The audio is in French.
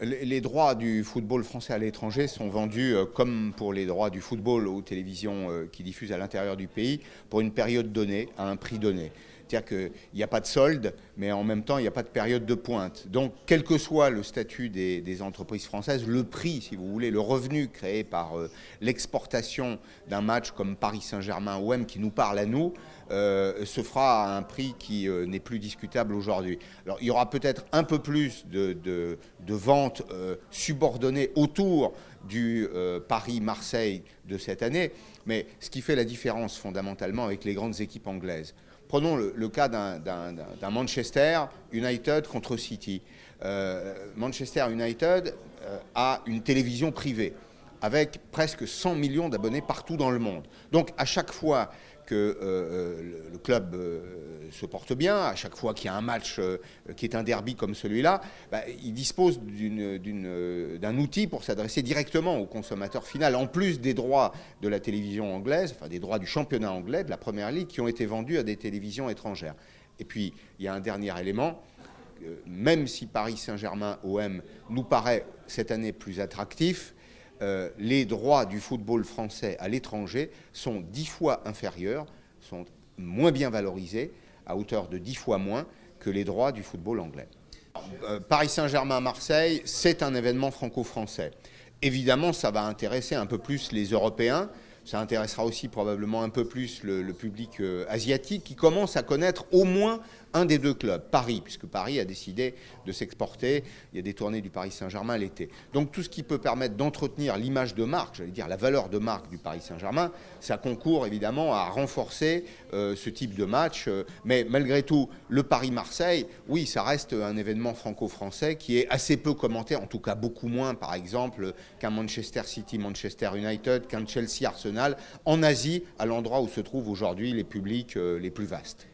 Les droits du football français à l'étranger sont vendus, comme pour les droits du football aux télévisions qui diffusent à l'intérieur du pays, pour une période donnée, à un prix donné. C'est-à-dire qu'il n'y a pas de solde, mais en même temps, il n'y a pas de période de pointe. Donc, quel que soit le statut des entreprises françaises, le prix, si vous voulez, le revenu créé par l'exportation d'un match comme Paris Saint-Germain-OM qui nous parle à nous, se fera à un prix qui n'est plus discutable aujourd'hui. Alors, il y aura peut-être un peu plus de ventes subordonnées autour du Paris-Marseille de cette année, mais ce qui fait la différence fondamentalement avec les grandes équipes anglaises. Prenons le cas d'un Manchester United contre City. Manchester United a une télévision privée avec presque 100 millions d'abonnés partout dans le monde. Donc à chaque fois que le club se porte bien, à chaque fois qu'il y a un match qui est un derby comme celui-là, il dispose d'un outil pour s'adresser directement au consommateur final, en plus des droits de la télévision anglaise, enfin des droits du championnat anglais, de la Premier League, qui ont été vendus à des télévisions étrangères. Et puis, il y a un dernier élément, même si Paris Saint-Germain-OM nous paraît cette année plus attractif, les droits du football français à l'étranger sont 10 fois inférieurs, sont moins bien valorisés, à hauteur de 10 fois moins que les droits du football anglais. Paris Saint-Germain-Marseille, c'est un événement franco-français. Évidemment, ça va intéresser un peu plus les Européens, ça intéressera aussi probablement un peu plus le public asiatique qui commence à connaître au moins un des deux clubs, Paris, puisque Paris a décidé de s'exporter. Il y a des tournées du Paris Saint-Germain l'été. Donc tout ce qui peut permettre d'entretenir l'image de marque, j'allais dire la valeur de marque du Paris Saint-Germain, ça concourt évidemment à renforcer ce type de match. Mais malgré tout, le Paris-Marseille, oui, ça reste un événement franco-français qui est assez peu commenté, en tout cas beaucoup moins, par exemple, qu'un Manchester City-Manchester United, qu'un Chelsea-Arsenal, en Asie, à l'endroit où se trouvent aujourd'hui les publics les plus vastes.